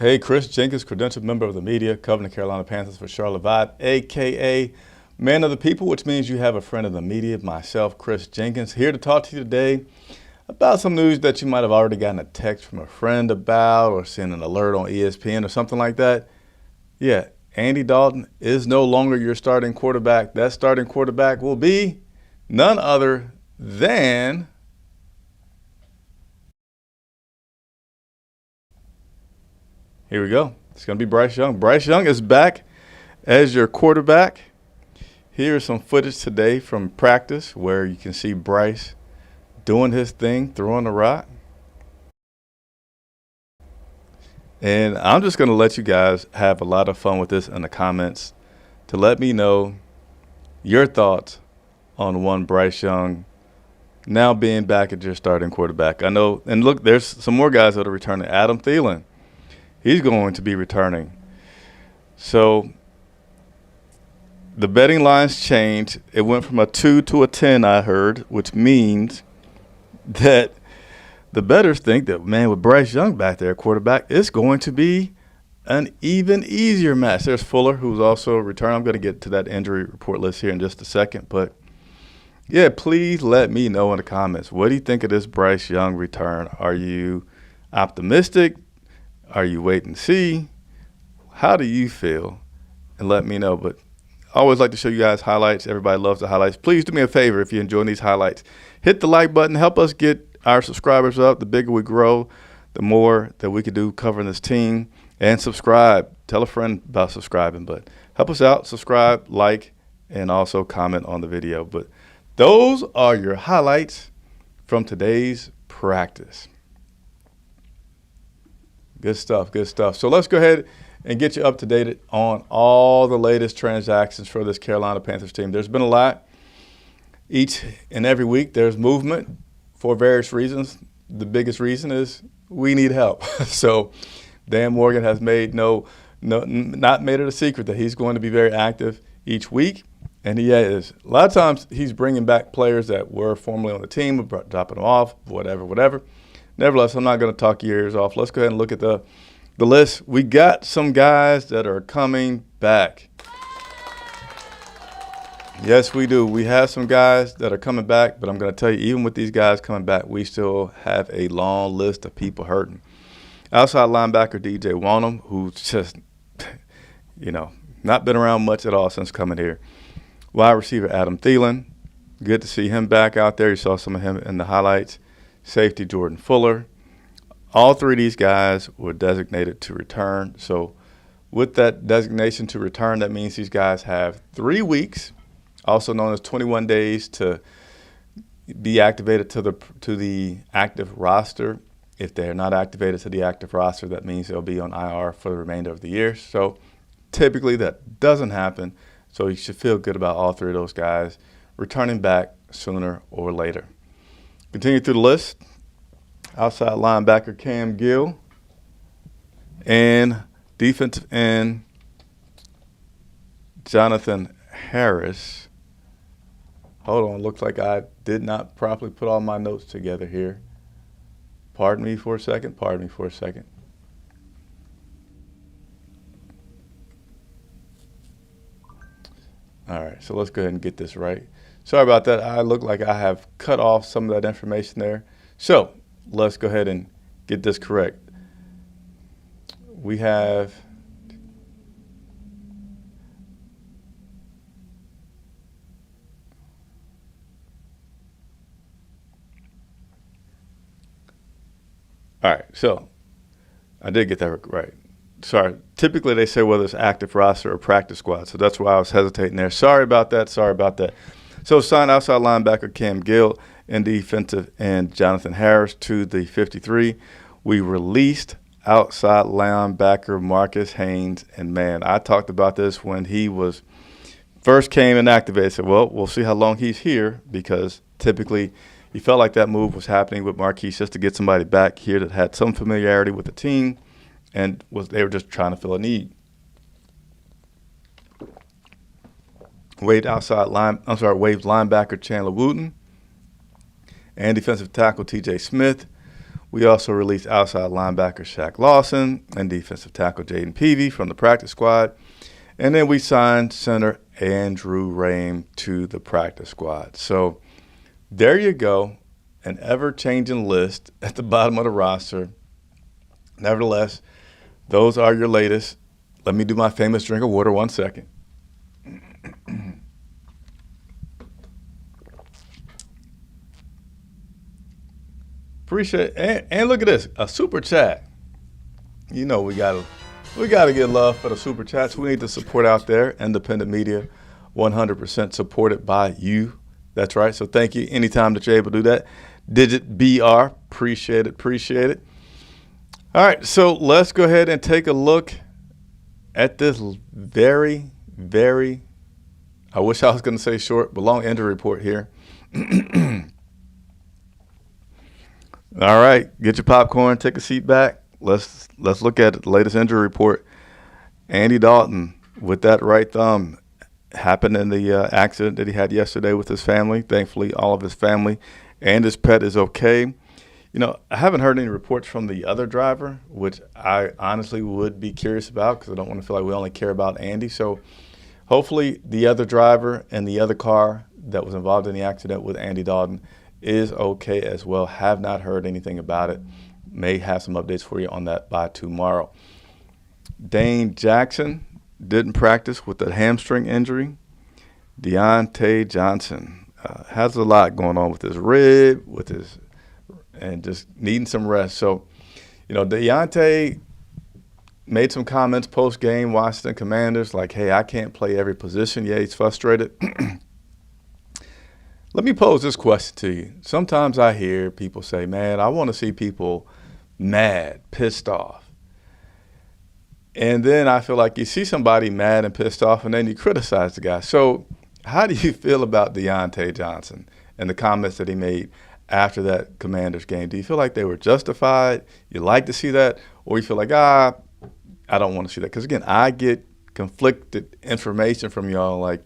Hey, Chris Jenkins, credentialed member of the media, covering the Carolina Panthers for Charlotte Vibe, a.k.a. Man of the People, which means you have a friend in the media, myself, Chris Jenkins, here to talk to you today about some news that you might have already gotten a text from a friend about or seen an alert on ESPN or something like that. Yeah, Andy Dalton is no longer your starting quarterback. That starting quarterback will be none other than here we go. It's going to be Bryce Young. Bryce Young is back as your quarterback. Here's some footage today from practice where you can see Bryce doing his thing, throwing the rock. And I'm just going to let you guys have a lot of fun with this in the comments to let me know your thoughts on one Bryce Young now being back at your starting quarterback. I know, and look, there's some more guys that are returning. Adam Thielen, he's going to be returning. So the betting lines changed. It went from a 2 to a 10, I heard, which means that the bettors think that, man, with Bryce Young back there, quarterback, it's going to be an even easier match. There's Fuller, who's also returning. I'm going to get to that injury report list here in just a second. But, yeah, please let me know in the comments. What do you think of this Bryce Young return? Are you optimistic? Are you wait and see? How do you feel? And let me know. But I always like to show you guys highlights. Everybody loves the highlights. Please do me a favor if you're enjoying these highlights. Hit the like button. Help us get our subscribers up. The bigger we grow, the more that we can do covering this team. And subscribe. Tell a friend about subscribing. But help us out. Subscribe, like, and also comment on the video. But those are your highlights from today's practice. Good stuff, good stuff. So let's go ahead and get you up to date on all the latest transactions for this Carolina Panthers team. There's been a lot. Each and every week there's movement for various reasons. The biggest reason is we need help. So Dan Morgan has made not made it a secret that he's going to be very active each week. And he is. A lot of times he's bringing back players that were formerly on the team, dropping them off, whatever. Nevertheless, I'm not going to talk your ears off. Let's go ahead and look at the list. We got some guys that are coming back. Yes, we do. We have some guys that are coming back, but I'm going to tell you, even with these guys coming back, we still have a long list of people hurting. Outside linebacker DJ Wanham, who's just, not been around much at all since coming here. Wide receiver Adam Thielen, good to see him back out there. You saw some of him in the highlights. Safety Jordan Fuller. All three of these guys were designated to return. So with that designation to return, that means these guys have 3 weeks, also known as 21 days, to be activated to the active roster. If they're not activated to the active roster, that means they'll be on IR for the remainder of the year. So typically that doesn't happen. So you should feel good about all three of those guys returning back sooner or later. Continue through the list. Outside linebacker Cam Gill and defensive end Jonathan Harris. Hold on, looks like I did not properly put all my notes together here. Pardon me for a second. All right, so let's go ahead and get this right. Sorry about that. I look like I have cut off some of that information there. So let's go ahead and get this correct. We have all right, so I did get that right. Sorry. Typically they say whether it's active roster or practice squad, so that's why I was hesitating there. Sorry about that. So signed outside linebacker Cam Gill and defensive end Jonathan Harris to the 53. We released outside linebacker Marcus Haynes. And, man, I talked about this when he was first came and activated. Said, well, we'll see how long he's here, because typically he felt like that move was happening with Marquise just to get somebody back here that had some familiarity with the team and they were just trying to fill a need. Waived linebacker Chandler Wooten and defensive tackle T.J. Smith. We also released outside linebacker Shaq Lawson and defensive tackle Jaden Peavy from the practice squad. And then we signed center Andrew Rame to the practice squad. So there you go, an ever-changing list at the bottom of the roster. Nevertheless, those are your latest. Let me do my famous drink of water 1 second. Appreciate it. And look at this, a super chat. You know we gotta get love for the super chats. We need the support out there. Independent media, 100% supported by you. That's right. So thank you. Anytime that you're able to do that. Digit BR, appreciate it. All right, so let's go ahead and take a look at this very, very, I wish I was going to say short, but long injury report here. All right, get your popcorn, take a seat back. Let's look at the latest injury report. Andy Dalton with that right thumb happened in the accident that he had yesterday with his family. Thankfully, all of his family and his pet is okay. You know, I haven't heard any reports from the other driver, which I honestly would be curious about because I don't want to feel like we only care about Andy. So hopefully the other driver and the other car that was involved in the accident with Andy Dalton is okay as well. Have not heard anything about it. May have some updates for you on that by tomorrow. Dane Jackson didn't practice with a hamstring injury. Deontay Johnson has a lot going on with his rib, and just needing some rest. So, you know, Deontay made some comments post-game, Washington Commanders, like, hey, I can't play every position. Yeah, he's frustrated. Let me pose this question to you. Sometimes I hear people say, man, I want to see people mad, pissed off. And then I feel like you see somebody mad and pissed off, and then you criticize the guy. So how do you feel about Deontay Johnson and the comments that he made after that Commanders game? Do you feel like they were justified? You like to see that? Or you feel like, I don't want to see that? Because, again, I get conflicted information from y'all. Like,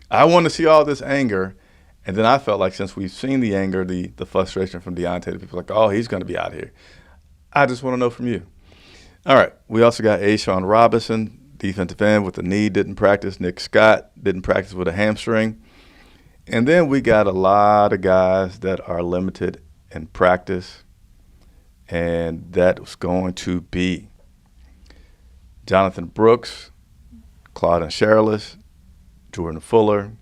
I want to see all this anger. And then I felt like since we've seen the anger, the frustration from Deontay, the people like, oh, he's going to be out here. I just want to know from you. All right. We also got Ashawn Robinson, defensive end with a knee, didn't practice. Nick Scott didn't practice with a hamstring. And then we got a lot of guys that are limited in practice. And that was going to be Jonathan Brooks, Claudin Sherrillis, Jordan Fuller,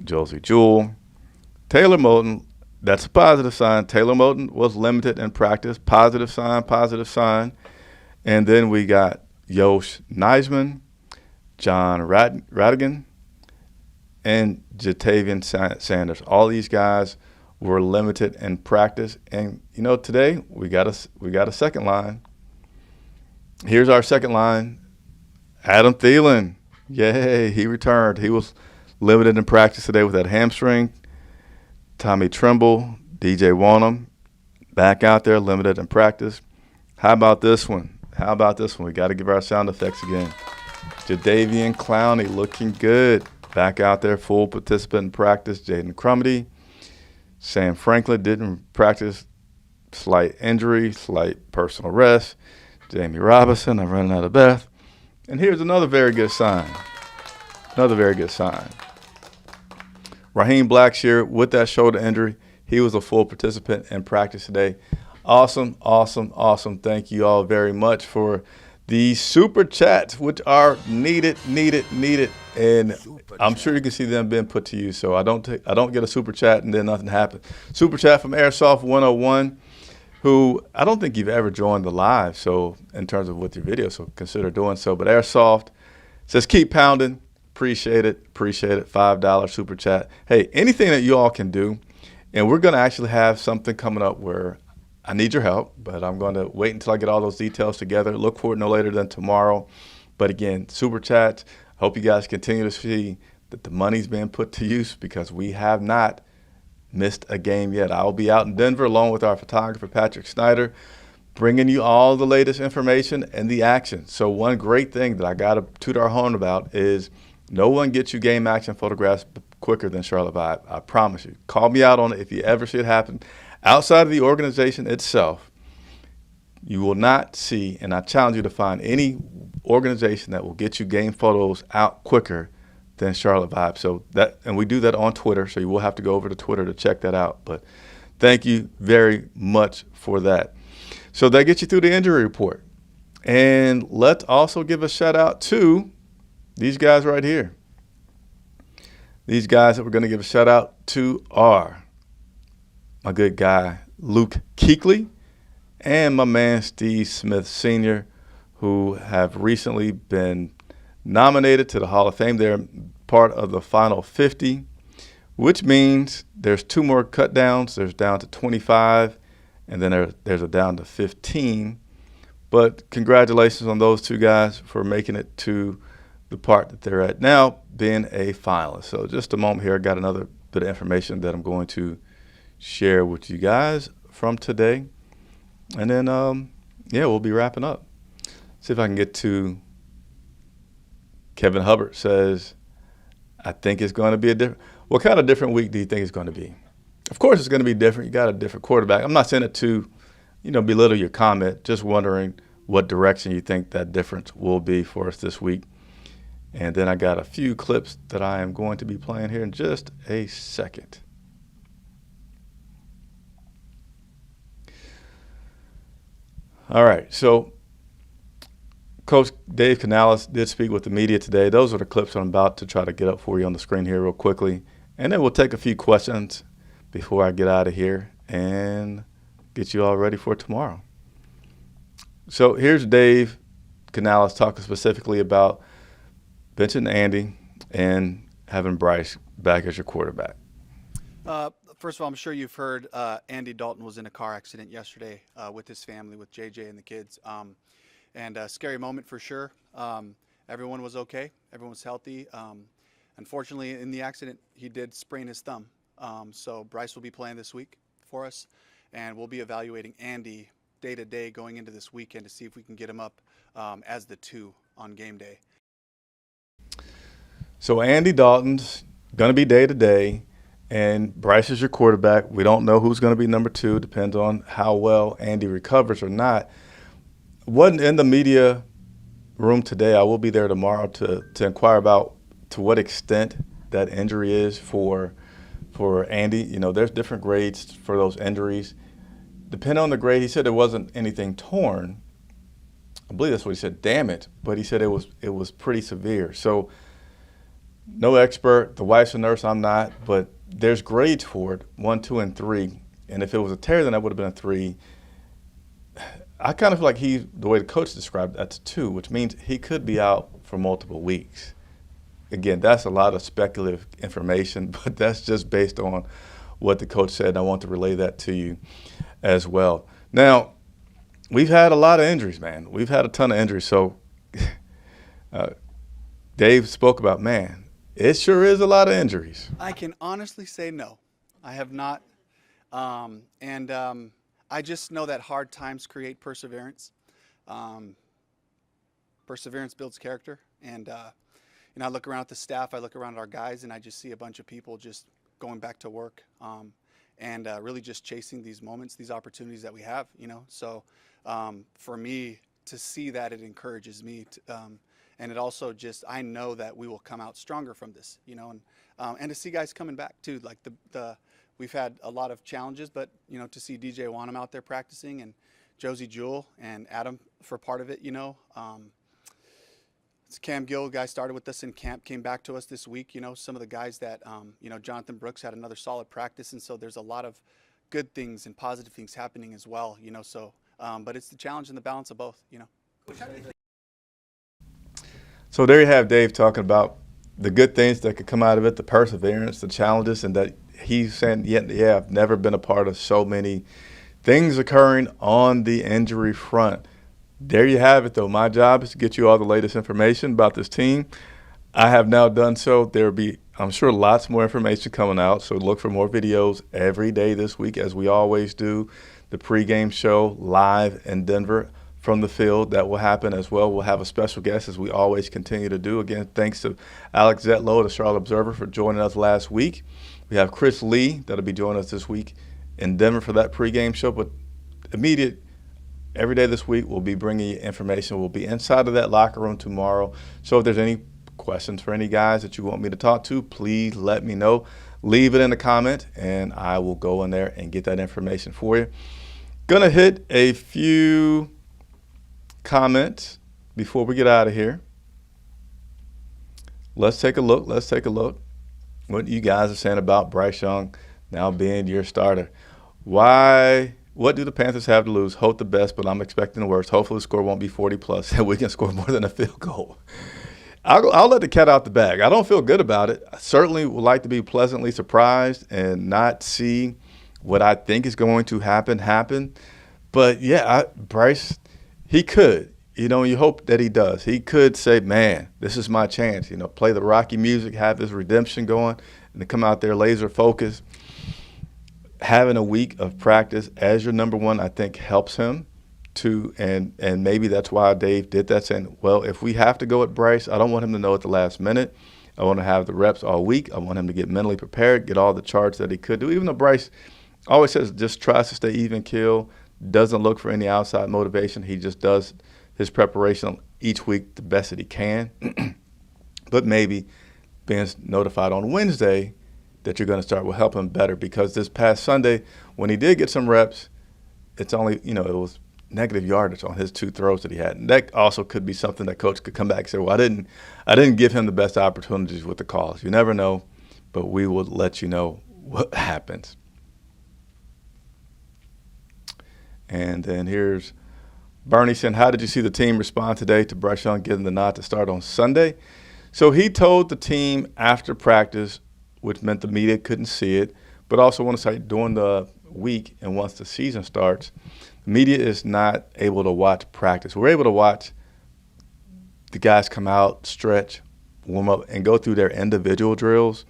Josie Jewell, Taylor Moton. That's a positive sign. Taylor Moton was limited in practice. Positive sign. And then we got Yosh Neisman, John Radigan, and Jatavian Sanders. All these guys were limited in practice. And, you know, today we got a second line. Here's our second line. Adam Thielen. Yay, he returned. He was limited in practice today with that hamstring. Tommy Tremble, DJ Wanham, back out there, limited in practice. How about this one? We got to give our sound effects again. Jadeveon Clowney looking good. Back out there, full participant in practice. Jaden Crumedy. Sam Franklin didn't practice. Slight injury, slight personal rest. Jamie Robinson, I'm running out of breath. And here's another very good sign. Raheem Blackshear with that shoulder injury, he was a full participant in practice today. Awesome. Thank you all very much for the super chats, which are needed. And I'm sure you can see them being put to use. So I don't get a super chat and then nothing happens. Super chat from Airsoft 101, who I don't think you've ever joined the live. So in terms of with your video, so consider doing so. But Airsoft says keep pounding. Appreciate it. $5 super chat. Hey, anything that you all can do, and we're going to actually have something coming up where I need your help, but I'm going to wait until I get all those details together. Look for it no later than tomorrow. But again, super chats. Hope you guys continue to see that the money's being put to use because we have not missed a game yet. I'll be out in Denver along with our photographer, Patrick Snyder, bringing you all the latest information and the action. So one great thing that I got to toot our horn about is no one gets you game action photographs quicker than Charlotte Vibe. I promise you. Call me out on it if you ever see it happen. Outside of the organization itself, You will not see, and I challenge you to find any organization that will get you game photos out quicker than Charlotte Vibes. So that, and we do that on Twitter, so you will have to go over to Twitter to check that out. But thank you very much for that. So that gets you through the injury report. And let's also give a shout out to these guys right here. These guys that we're going to give a shout out to are my good guy, Luke Kuechly, and my man, Steve Smith Sr., who have recently been nominated to the Hall of Fame. They're part of the final 50, which means there's 2 more cut downs. There's down to 25, and then there's a down to 15. But congratulations on those 2 guys for making it to the part that they're at now, being a finalist. So just a moment here, I got another bit of information that I'm going to share with you guys from today. And then, we'll be wrapping up. See if I can get to Kevin Hubbard says, I think it's going to be a different – what kind of different week do you think it's going to be? Of course it's going to be different. You got a different quarterback. I'm not saying it to, belittle your comment, just wondering what direction you think that difference will be for us this week. And then I got a few clips that I am going to be playing here in just a second. All right, so Coach Dave Canales did speak with the media today. Those are the clips I'm about to try to get up for you on the screen here real quickly. And then we'll take a few questions before I get out of here and get you all ready for tomorrow. So here's Dave Canales talking specifically about benching Andy and having Bryce back as your quarterback. First of all, I'm sure you've heard Andy Dalton was in a car accident yesterday with his family, with JJ and the kids. And a scary moment for sure. Everyone was okay. Everyone was healthy. Unfortunately, in the accident, he did sprain his thumb. So Bryce will be playing this week for us, and we'll be evaluating Andy day to day going into this weekend to see if we can get him up as the 2 on game day. So Andy Dalton's going to be day to day, and Bryce is your quarterback. We don't know who's going to be number 2. Depends on how well Andy recovers or not. Wasn't in the media room today. I will be there tomorrow to inquire about to what extent that injury is for Andy. There's different grades for those injuries. Depending on the grade, he said there wasn't anything torn. I believe that's what he said, damn it. But he said it was pretty severe. So no expert. The wife's a nurse, I'm not. But there's grades for it, 1, 2, and 3. And if it was a tear, then that would have been a 3. I kind of feel like the way the coach described it, that's 2, which means he could be out for multiple weeks. Again, that's a lot of speculative information, but that's just based on what the coach said, and I want to relay that to you as well. Now, we've had a lot of injuries, man. We've had a ton of injuries. So Dave spoke about, man, it sure is a lot of injuries. I can honestly say no. I have not. I just know that hard times create perseverance. Perseverance builds character. And, I look around at the staff, I look around at our guys, and I just see a bunch of people just going back to work and really just chasing these moments, these opportunities that we have, So for me to see that, it encourages me. And it also just, I know that we will come out stronger from this, and to see guys coming back too, like we've had a lot of challenges, but, to see DJ Wanham out there practicing and Josie Jewell and Adam for part of it, it's Cam Gill, guy started with us in camp, came back to us this week. Some of the guys that, Jonathan Brooks had another solid practice. And so there's a lot of good things and positive things happening as well, so, but it's the challenge and the balance of both, So there you have Dave talking about the good things that could come out of it, the perseverance, the challenges, and that he's saying, I've never been a part of so many things occurring on the injury front. There you have it, though. My job is to get you all the latest information about this team. I have now done so. There will be, I'm sure, lots more information coming out, so look for more videos every day this week, as we always do. The pregame show live in Denver from the field, that will happen as well. We'll have a special guest, as we always continue to do. Again, thanks to Alex Zetlow, the Charlotte Observer, for joining us last week. We have Chris Lee that'll be joining us this week in Denver for that pregame show. But immediate every day this week, we'll be bringing you information. We'll be inside of that locker room tomorrow. So if there's any questions for any guys that you want me to talk to, please let me know. Leave it in the comment, and I will go in there and get that information for you. Gonna hit a few comments before we get out of here. Let's take a look. What you guys are saying about Bryce Young now being your starter. What do the Panthers have to lose? Hope the best, but I'm expecting the worst. Hopefully the score won't be 40+ and we can score more than a field goal. I'll let the cat out the bag. I don't feel good about it. I certainly would like to be pleasantly surprised and not see what I think is going to happen. But, yeah, Bryce, he could. You hope that he does. He could say, man, this is my chance. Play the Rocky music, have his redemption going, and to come out there laser focused. Having a week of practice as your number one, I think, helps him to, and maybe that's why Dave did that, saying, well, if we have to go at Bryce, I don't want him to know at the last minute. I want to have the reps all week. I want him to get mentally prepared, get all the charts that he could do. Even though Bryce always says just tries to stay even keel, doesn't look for any outside motivation. He just does his preparation each week the best that he can. But maybe being notified on Wednesday that you're going to start will help him better, because this past Sunday, when he did get some reps, it's only, it was negative yardage on his 2 throws that he had. And that also could be something that coach could come back and say, well, I didn't give him the best opportunities with the calls. You never know, but we will let you know what happens. And then here's Bernie saying, how did you see the team respond today to Bryce Young getting the nod to start on Sunday? So he told the team after practice, which meant the media couldn't see it, but also want to say during the week and once the season starts, the media is not able to watch practice. We're able to watch the guys come out, stretch, warm up, and go through their individual drills,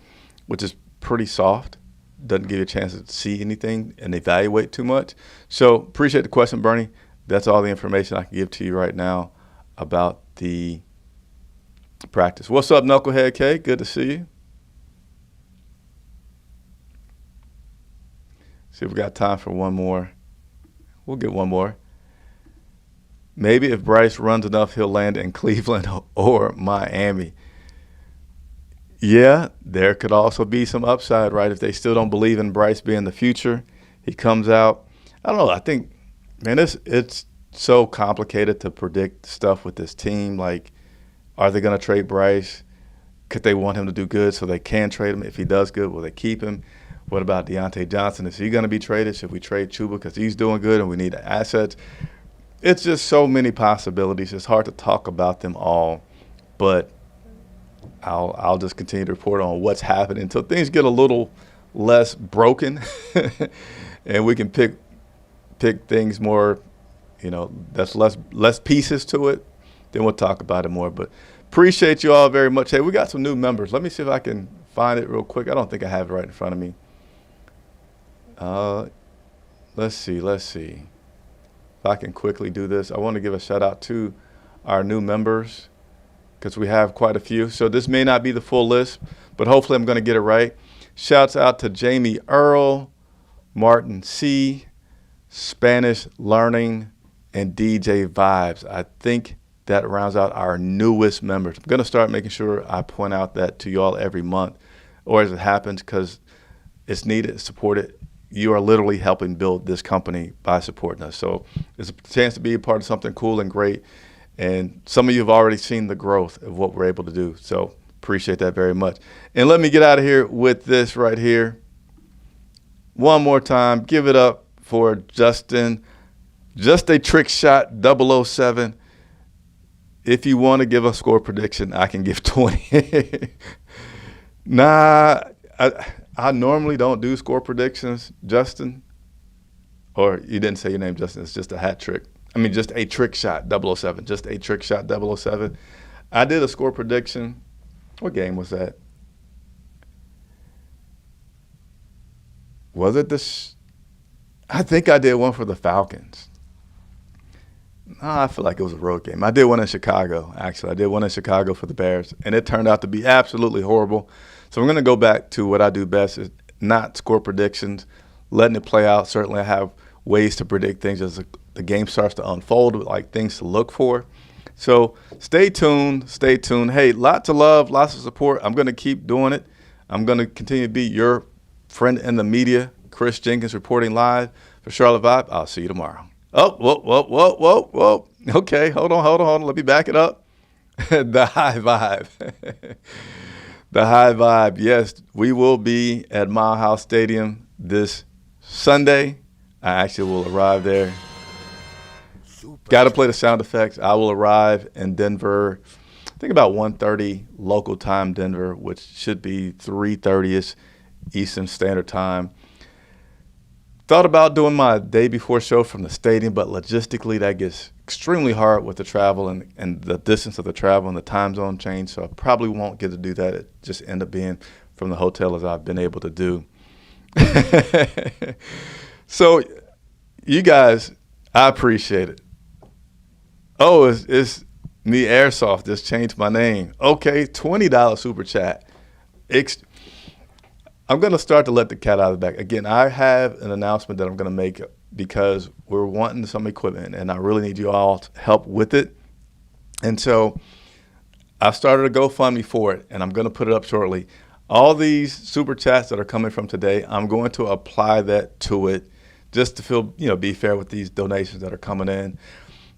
which is pretty soft. Doesn't give you a chance to see anything and evaluate too much. So appreciate the question, Bernie. That's all the information I can give to you right now about the practice. What's up, Knucklehead K? Good to see you. See if we got time for one more. We'll get one more. Maybe if Bryce runs enough, he'll land in Cleveland or Miami. Yeah, there could also be some upside, right? If they still don't believe in Bryce being the future, he comes out. I don't know. I think, man, it's so complicated to predict stuff with this team. Like, are they going to trade Bryce? Could they want him to do good so they can trade him? If he does good, will they keep him? What about Deontay Johnson? Is he going to be traded? Should we trade Chuba because he's doing good and we need assets? It's just so many possibilities. It's hard to talk about them all, but I'll just continue to report on what's happening until things get a little less broken and we can pick things more, that's less pieces to it. Then we'll talk about it more. But appreciate you all very much. Hey, we got some new members. Let me see if I can find it real quick. I don't think I have it right in front of me. Let's see. If I can quickly do this. I want to give a shout out to our new members because we have quite a few. So this may not be the full list, but hopefully I'm going to get it right. Shouts out to Jamie Earl, Martin C., Spanish Learning, and DJ Vibes. I think that rounds out our newest members. I'm going to start making sure I point out that to you all every month or as it happens because it's needed, supported. You are literally helping build this company by supporting us. So it's a chance to be a part of something cool and great. And some of you have already seen the growth of what we're able to do. So appreciate that very much. And let me get out of here with this right here. One more time, give it up for Justin. Just a trick shot, 007. If you want to give a score prediction, I can give 20. Nah, I normally don't do score predictions, Justin. Or you didn't say your name, Justin. It's just a hat trick. Just a trick shot, 007. Just a trick shot, 007. I did a score prediction. What game was that? Was it I think I did one for the Falcons. I feel like it was a road game. I did one in Chicago, actually. I did one in Chicago for the Bears, and it turned out to be absolutely horrible. So I'm going to go back to what I do best is not score predictions, letting it play out. Certainly I have ways to predict things as the game starts to unfold, like things to look for. So stay tuned. Stay tuned. Hey, lots of love, lots of support. I'm going to keep doing it. I'm going to continue to be your friend in the media. Chris Jenkins reporting live for Charlotte Vibe. I'll see you tomorrow. Oh, whoa. Okay, hold on. Let me back it up. The High Vibe. The High Vibe. Yes, we will be at Mile House Stadium this Sunday. I actually will arrive there. Got to play the sound effects. I will arrive in Denver, I think about 1:30 local time Denver, which should be 3:30ish Eastern Standard Time. Thought about doing my day before show from the stadium, but logistically that gets extremely hard with the travel and the distance of the travel and the time zone change, so I probably won't get to do that. It just end up being from the hotel as I've been able to do. So you guys, I appreciate it. Oh, it's me, Airsoft, just changed my name. Okay, $20 super chat. I'm going to start to let the cat out of the bag. Again, I have an announcement that I'm going to make because we're wanting some equipment, and I really need you all to help with it. And so I've started a GoFundMe for it, and I'm going to put it up shortly. All these super chats that are coming from today, I'm going to apply that to it just to feel, be fair with these donations that are coming in.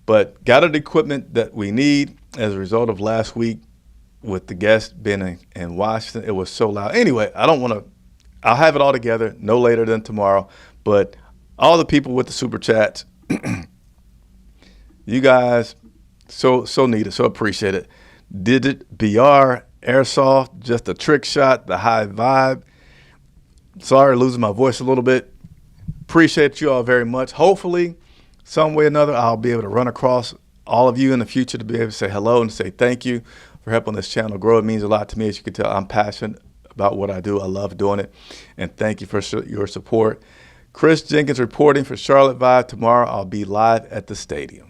But got the equipment that we need as a result of last week with the guest being in Washington. It was so loud. Anyway, I'll have it all together no later than tomorrow. But all the people with the super chats, you guys, so need it, so appreciate it. Did it, BR, Airsoft, just a trick shot, the High Vibe. Sorry, losing my voice a little bit. Appreciate you all very much. Hopefully, some way or another, I'll be able to run across all of you in the future to be able to say hello and say thank you for helping this channel grow. It means a lot to me. As you can tell, I'm passionate about what I do. I love doing it. And thank you for your support. Chris Jenkins reporting for Charlotte Vibe. Tomorrow, I'll be live at the stadium.